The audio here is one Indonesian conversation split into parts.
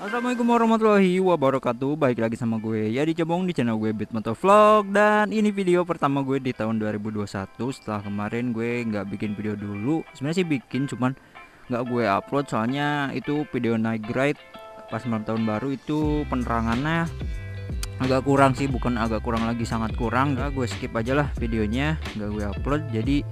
Assalamualaikum warahmatullahi wabarakatuh. Baik lagi sama gue ya dicebong di channel gue Bitmoto Vlog. Dan ini video pertama gue di tahun 2021. Setelah kemarin gue nggak bikin video dulu. Sebenarnya sih bikin, cuman nggak gue upload soalnya itu video night ride pas malam tahun baru. Itu penerangannya agak kurang sih, bukan agak kurang lagi, sangat kurang. Nggak, gue skip aja lah videonya, nggak gue upload. Jadi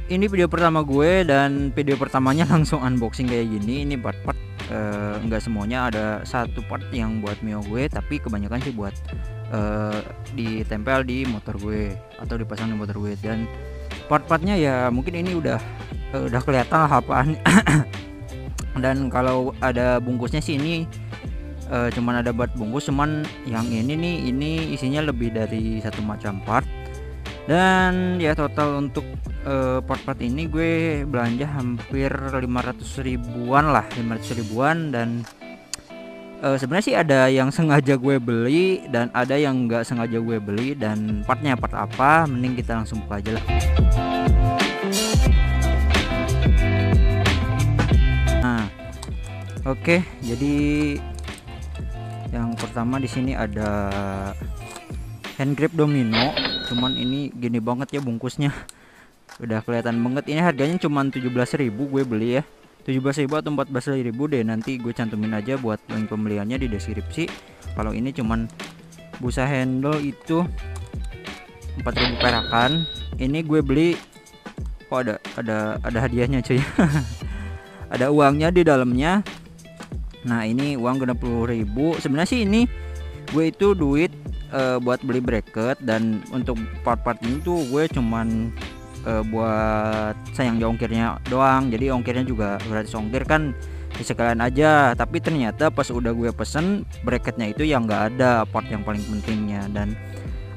ini video pertama gue, dan video pertamanya langsung unboxing kayak gini. Ini part-part, enggak semuanya, ada satu part yang buat Mio gue, tapi kebanyakan sih buat ditempel di motor gue atau dipasang di motor gue. Dan part-partnya ya mungkin ini udah kelihatan lah apaan. Dan kalau ada bungkusnya sih ini cuman ada buat bungkus, cuman yang ini nih, ini isinya lebih dari satu macam part. Dan ya total untuk part-part ini gue belanja hampir 500 ribuan lah, 500 ribuan. Dan sebenarnya sih ada yang sengaja gue beli dan ada yang nggak sengaja gue beli. Dan partnya part apa, mending kita langsung buka aja lah. Nah, oke, jadi yang pertama di sini ada hand grip Domino. Cuman ini gini banget ya bungkusnya, udah kelihatan banget. Ini harganya cuman 17.000 gue beli ya, 17.000 atau 14.000 deh. Nanti gue cantumin aja buat link pembeliannya di deskripsi. Kalau ini cuman busa handle itu 4.000 perakan. Ini gue beli, kok ada hadiahnya cuy. Ada uangnya di dalamnya. Nah ini uang 60.000. Sebenarnya sih ini gue itu duit buat beli bracket, dan untuk part-part ini tuh gue cuman buat sayang di ongkirnya doang. Jadi ongkirnya juga gratis ongkir kan, sekalian aja. Tapi ternyata pas udah gue pesen bracketnya itu yang nggak ada part yang paling pentingnya. Dan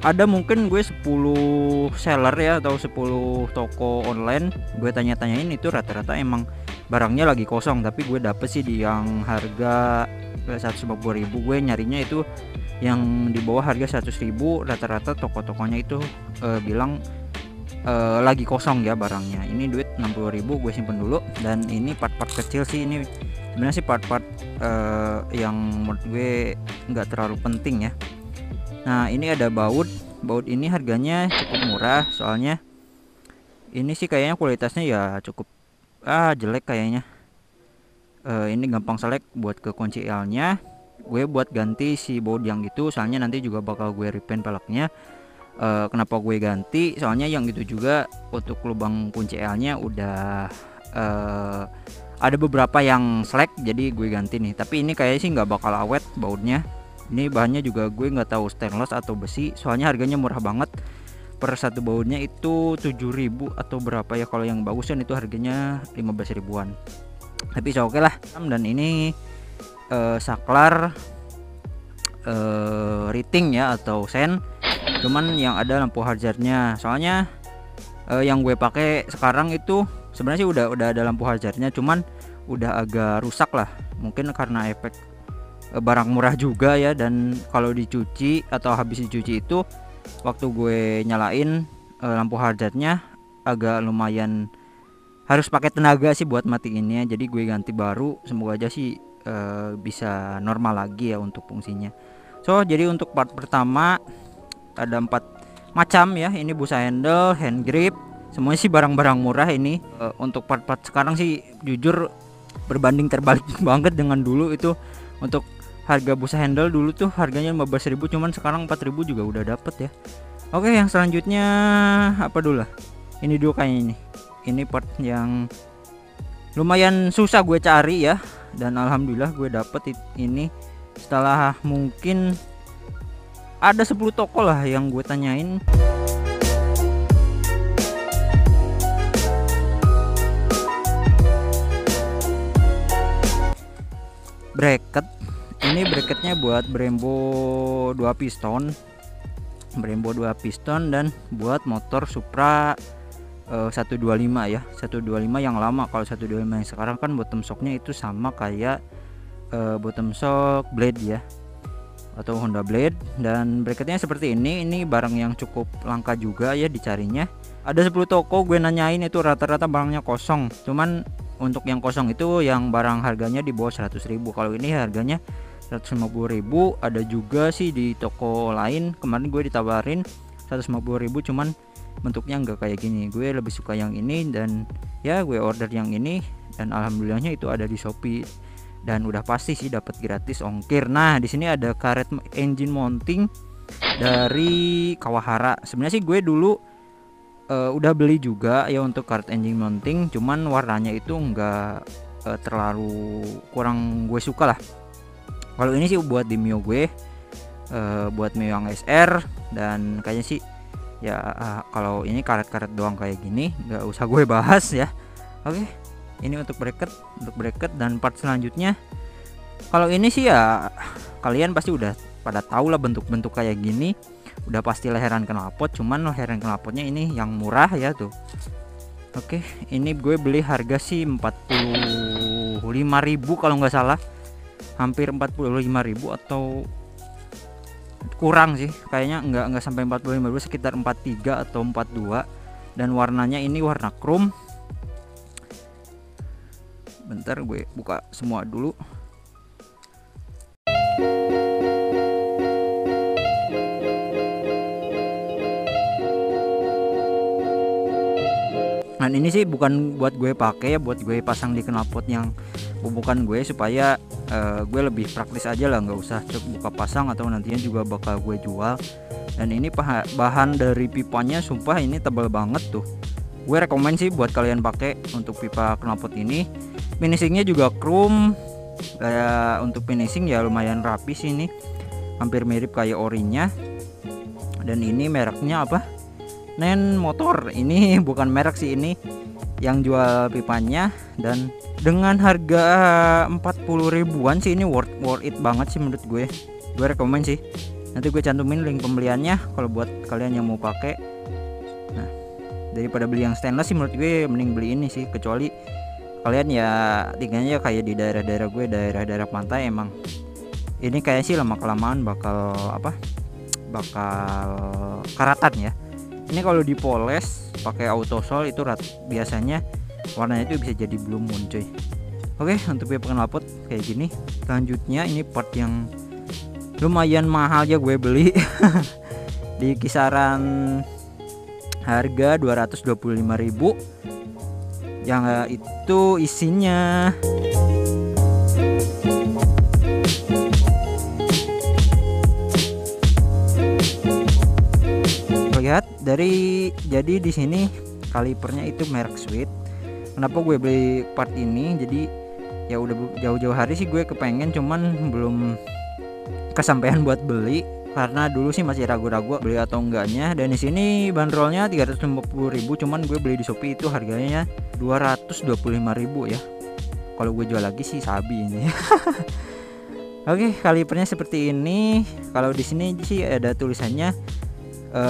ada mungkin gue 10 seller ya atau 10 toko online gue tanya-tanyain, itu rata-rata emang barangnya lagi kosong. Tapi gue dapet sih di yang harga 150.000. Gue nyarinya itu yang di bawah harga 100.000. Rata-rata toko-tokonya itu bilang lagi kosong ya barangnya. Ini duit 60.000 gue simpen dulu. Dan ini part-part kecil sih, ini sebenarnya sih part-part yang menurut gue nggak terlalu penting ya. Nah ini ada baut ini harganya cukup murah, soalnya ini sih kayaknya kualitasnya ya cukup jelek kayaknya. Ini gampang selek buat ke kunci L nya. Gue buat ganti si baut yang gitu, soalnya nanti juga bakal gue repaint peleknya. Kenapa gue ganti, soalnya yang gitu juga untuk lubang kunci L nya udah ada beberapa yang selek, jadi gue ganti nih. Tapi ini kayaknya sih nggak bakal awet bautnya. Ini bahannya juga gue nggak tahu stainless atau besi, soalnya harganya murah banget. Per satu bautnya itu 7.000 atau berapa ya, kalau yang bagus kan itu harganya 15 ribuan. Tapi oke lah. Dan ini saklar rating ya atau sen, cuman yang ada lampu hazardnya. Soalnya yang gue pakai sekarang itu sebenarnya sih udah ada lampu hazardnya, cuman udah agak rusak lah, mungkin karena efek barang murah juga ya. Dan kalau dicuci atau habis dicuci itu, waktu gue nyalain lampu hazardnya agak lumayan harus pakai tenaga sih buat matiinnya. Jadi gue ganti baru, semoga aja sih bisa normal lagi ya untuk fungsinya. So jadi untuk part pertama ada 4 macam ya. Ini busa handle, hand grip, semuanya sih barang-barang murah ini. Untuk part-part sekarang sih jujur berbanding terbalik banget dengan dulu. Itu untuk harga busa handle dulu tuh harganya 15.000, cuman sekarang 4.000 juga udah dapet ya. Oke, yang selanjutnya apa dulu lah? Ini dulu kayaknya ini part yang lumayan susah gue cari ya, dan alhamdulillah gue dapet ini setelah mungkin ada 10 toko lah yang gue tanyain. Bracket. Ini bracketnya buat Brembo 2 piston, dan buat motor Supra 125 ya, 125 yang lama. Kalau 125 yang sekarang kan bottom shocknya itu sama kayak bottom shock blade ya, atau Honda Blade. Dan bracketnya seperti ini barang yang cukup langka juga ya dicarinya. Ada 10 toko gue nanyain, itu rata-rata barangnya kosong. Cuman untuk yang kosong itu yang barang harganya di bawah 100.000. Kalau ini harganya 150.000. Ada juga sih di toko lain kemarin gue ditawarin 150.000, cuman bentuknya enggak kayak gini. Gue lebih suka yang ini dan ya gue order yang ini, dan alhamdulillahnya itu ada di Shopee dan udah pasti sih dapat gratis ongkir. Nah di sini ada karet engine mounting dari Kawahara. Sebenarnya sih gue dulu udah beli juga ya untuk karet engine mounting, cuman warnanya itu enggak terlalu kurang gue suka lah. Kalau ini sih buat di Mio gue, buat Mio yang SR, dan kayaknya sih ya kalau ini karet-karet doang kayak gini nggak usah gue bahas ya. Oke, ini untuk bracket dan part selanjutnya. Kalau ini sih ya kalian pasti udah pada tahu lah bentuk-bentuk kayak gini, udah pasti leheran knalpot, cuman leheran knalpotnya ini yang murah ya tuh. Oke, ini gue beli harga sih 45.000 kalau nggak salah, hampir 45.000 atau kurang sih kayaknya, nggak sampai 45.000, sekitar 43 atau 42, dan warnanya ini warna chrome. Bentar gue buka semua dulu. Nah ini sih bukan buat gue pakai ya, buat gue pasang di knalpot yang bukan gue, supaya gue lebih praktis aja lah, nggak usah buka pasang atau nantinya juga bakal gue jual. Dan ini bahan dari pipanya sumpah ini tebal banget tuh. Gue rekomen sih buat kalian pakai untuk pipa knalpot ini. Finishingnya juga chrome, untuk finishing ya lumayan rapi sih, ini hampir mirip kayak orinya. Dan ini mereknya apa? Nen Motor. Ini bukan merek sih, ini yang jual pipanya, dan dengan harga 40.000-an sih ini worth it banget sih menurut gue. Gue rekomen sih. Nanti gue cantumin link pembeliannya kalau buat kalian yang mau pakai. Nah, daripada beli yang stainless sih menurut gue mending beli ini sih, kecuali kalian ya tinggalnya kayak di daerah-daerah gue, daerah-daerah pantai. Emang ini kayak sih lama kelamaan bakal karatan ya. Ini kalau dipoles pakai autosol itu biasanya warnanya itu bisa jadi blue moon cuy. Oke, untuk pipa knalpot kayak gini. Selanjutnya ini part yang lumayan mahal ya gue beli di kisaran harga 225.000, yang itu isinya lihat jadi di sini kalipernya itu merek Sweet. Kenapa gue beli part ini? Jadi ya udah jauh-jauh hari sih gue kepengen, cuman belum kesampaian buat beli karena dulu sih masih ragu-ragu beli atau enggaknya. Dan di sini bandrolnya 350.000, cuman gue beli di Shopee itu harganya 225.000 ya. Kalau gue jual lagi sih sabi ini. Oke, kalipernya seperti ini. Kalau di sini sih ada tulisannya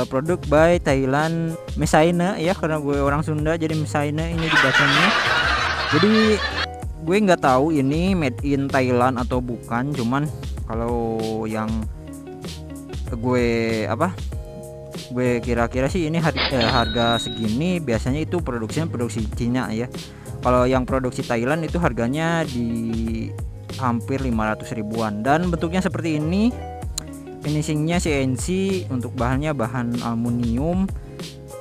produk by Thailand Mesaina ya, karena gue orang Sunda jadi Mesaina ini dibacanya. Jadi gue nggak tahu ini made in Thailand atau bukan, cuman kalau yang gue kira-kira sih ini harga segini biasanya itu produksi Cina ya. Kalau yang produksi Thailand itu harganya di hampir 500 ribuan, dan bentuknya seperti ini. Finishingnya CNC, untuk bahannya bahan aluminium.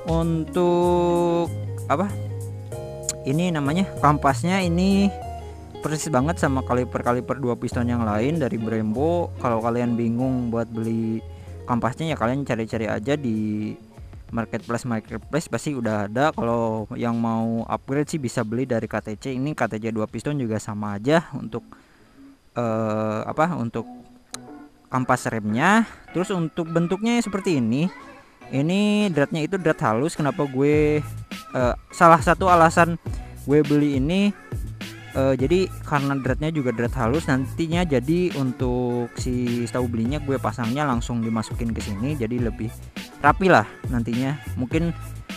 Untuk ini namanya kampasnya ini persis banget sama kaliper 2 piston yang lain dari Brembo. Kalau kalian bingung buat beli kampasnya ya kalian cari-cari aja di marketplace pasti udah ada. Kalau yang mau upgrade sih bisa beli dari KTC. Ini KTC 2 piston juga sama aja untuk untuk kampas remnya. Terus untuk bentuknya seperti ini dratnya itu drat halus. Kenapa gue salah satu alasan gue beli ini jadi karena dratnya juga drat halus, nantinya jadi untuk si setahu belinya gue pasangnya langsung dimasukin ke sini, jadi lebih rapi lah nantinya. Mungkin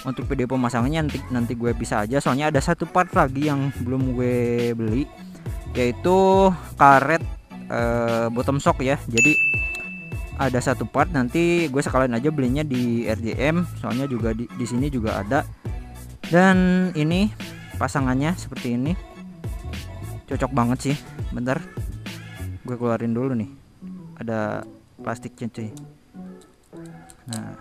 untuk video pemasangannya nanti gue bisa aja, soalnya ada satu part lagi yang belum gue beli, yaitu karet bottom shock ya. Jadi ada satu part, nanti gue sekalian aja belinya di RJM, soalnya juga di sini juga ada. Dan ini pasangannya seperti ini. cocok banget sih. Bentar, gue keluarin dulu nih, ada plastiknya cuy. Nah,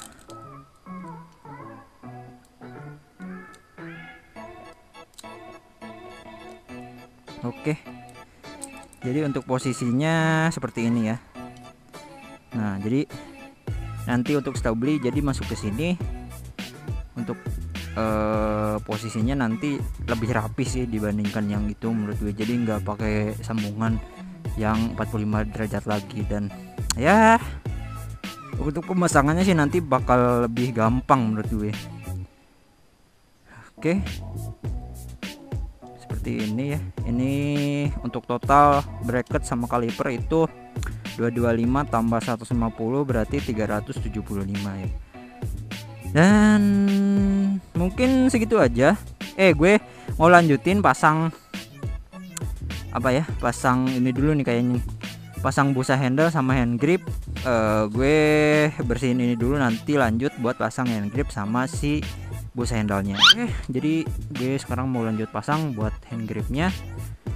oke, jadi untuk posisinya seperti ini ya. Nah, jadi nanti untuk setelah beli jadi masuk ke sini. Untuk posisinya nanti lebih rapi sih dibandingkan yang itu menurut gue. Jadi nggak pakai sambungan yang 45 derajat lagi, dan ya untuk pemasangannya sih nanti bakal lebih gampang menurut gue. Oke, seperti ini ya. Ini untuk total bracket sama kaliper itu 225 tambah 150 berarti 375 ya. Dan mungkin segitu aja. Gue mau lanjutin pasang apa ya, pasang ini dulu nih kayaknya, pasang busa handle sama hand grip. Gue bersihin ini dulu, nanti lanjut buat pasang hand grip sama si busa handle-nya. Jadi gue sekarang mau lanjut pasang buat hand gripnya.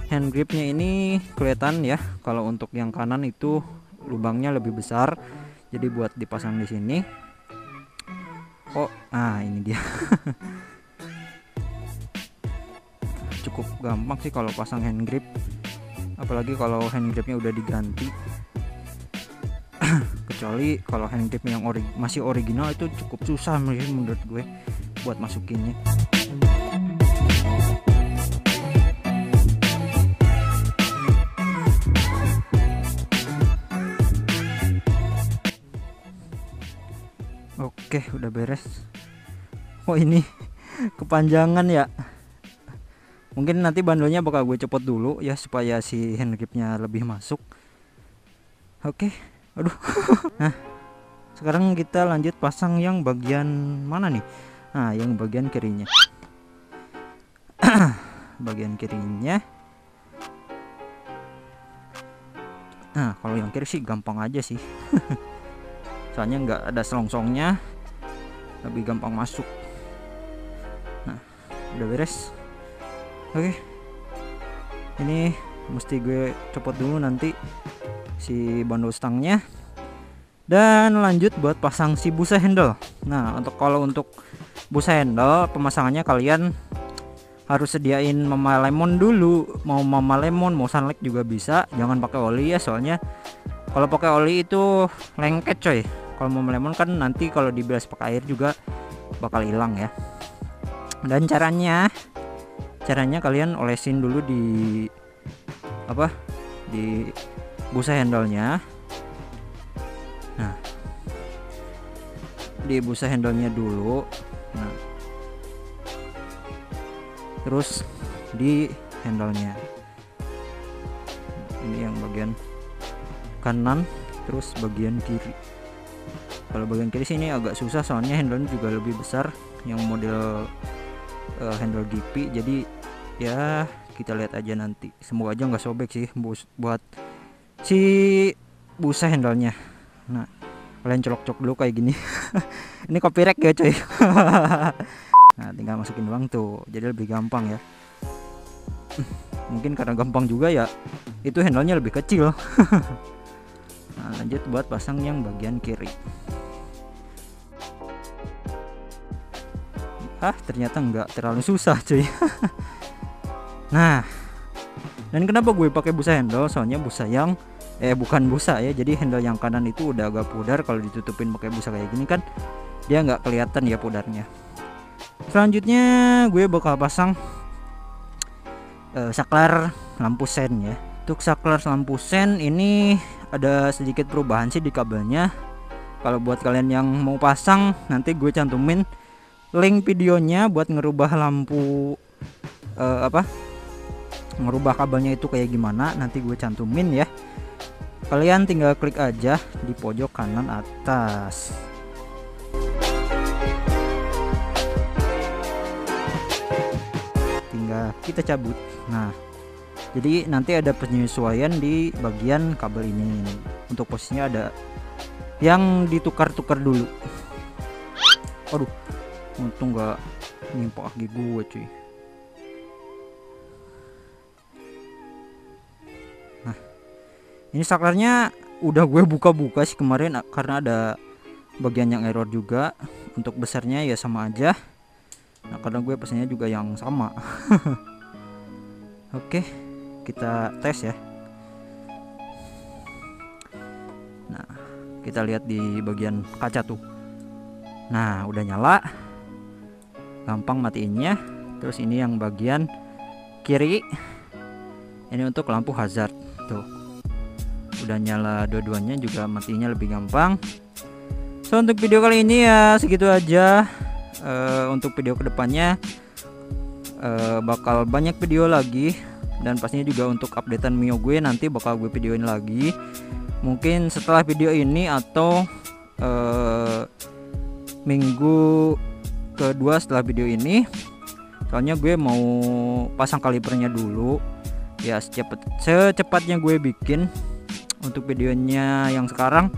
Hand gripnya ini kelihatan ya, kalau untuk yang kanan itu lubangnya lebih besar, jadi buat dipasang di sini. Oh, ini dia. Cukup gampang sih kalau pasang hand grip, apalagi kalau hand gripnya udah diganti. Kecuali kalau hand grip yang masih original itu cukup susah menurut gue buat masukinnya. Oke, udah beres. Oh, ini kepanjangan ya. Mungkin nanti bandelnya bakal gue copot dulu ya supaya si hand gripnya lebih masuk. Oke, aduh. Nah, sekarang kita lanjut pasang yang bagian mana nih? Nah, yang bagian kirinya. Bagian kirinya. Nah, kalau yang kiri sih gampang aja sih. Soalnya nggak ada selongsongnya, lebih gampang masuk. Nah, udah beres. Oke, ini mesti gue copot dulu nanti si bandul stangnya, dan lanjut buat pasang si busa handle. Nah, kalau untuk busa handle pemasangannya kalian harus sediain mama lemon dulu. Mau mama lemon, mau sunlight juga bisa, jangan pakai oli ya, soalnya kalau pakai oli itu lengket coy. Kalau mama lemon kan nanti kalau dibilas pakai air juga bakal hilang ya. Dan caranya kalian olesin dulu di di busa handle-nya. Nah, di busa handle-nya dulu. Nah, terus di handle-nya. Ini yang bagian kanan, terus bagian kiri. Kalau bagian kiri sini agak susah soalnya handle-nya juga lebih besar, yang model handle GP. Jadi ya kita lihat aja nanti. Semoga aja nggak sobek sih buat si busa handle-nya. Nah, kalian colok-colok dulu kayak gini. Ini copyright ya coy. Nah, tinggal masukin doang tuh, jadi lebih gampang ya. Mungkin karena gampang juga ya, itu handle-nya lebih kecil. Nah, lanjut buat pasang yang bagian kiri. Ternyata nggak terlalu susah cuy. Nah, dan kenapa gue pakai busa handle? Soalnya busa yang bukan busa ya, jadi handle yang kanan itu udah agak pudar. Kalau ditutupin pakai busa kayak gini kan dia nggak kelihatan ya pudarnya. Selanjutnya gue bakal pasang saklar lampu sen ya. Untuk saklar lampu sen ini ada sedikit perubahan sih di kabelnya. Kalau buat kalian yang mau pasang, nanti gue cantumin link videonya buat ngerubah lampu ngerubah kabelnya itu kayak gimana, nanti gue cantumin ya. Kalian tinggal klik aja di pojok kanan atas. Tinggal kita cabut. Nah, jadi nanti ada penyesuaian di bagian kabel ini. Untuk posisinya ada yang ditukar-tukar dulu. Aduh, untung nggak nimpa kaki gue cuy. Nah, ini saklarnya udah gue buka-buka sih kemarin karena ada bagian yang error juga. Untuk besarnya ya sama aja. Nah, karena gue pesannya juga yang sama. Oke, kita tes ya. Nah, kita lihat di bagian kaca tuh. Nah, udah nyala. Gampang matiinnya. Terus ini yang bagian kiri. Ini untuk lampu hazard tuh. Udah nyala dua-duanya, juga matinya lebih gampang. So, untuk video kali ini ya segitu aja. Untuk video kedepannya bakal banyak video lagi, dan pastinya juga untuk updatean Mio gue nanti bakal gue videoin lagi. Mungkin setelah video ini atau minggu kedua setelah video ini, soalnya gue mau pasang kalipernya dulu ya, secepatnya gue bikin untuk videonya yang sekarang.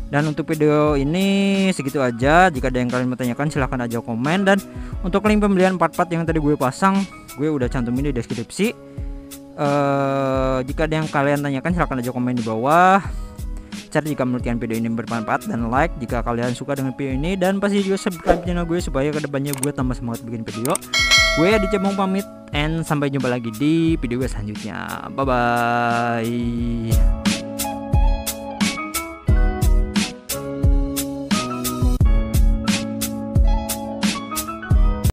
Dan untuk video ini segitu aja. Jika ada yang kalian mau tanyakan silahkan aja komen. Dan untuk link pembelian part-part yang tadi gue pasang, gue udah cantumin di deskripsi. Jika ada yang kalian tanyakan silahkan aja komen di bawah. Share jika menurut kalian video ini bermanfaat, dan like jika kalian suka dengan video ini, dan pasti juga subscribe channel gue supaya kedepannya gue tambah semangat bikin video. Gue Adi Cebong pamit, and sampai jumpa lagi di video gue selanjutnya. Bye bye.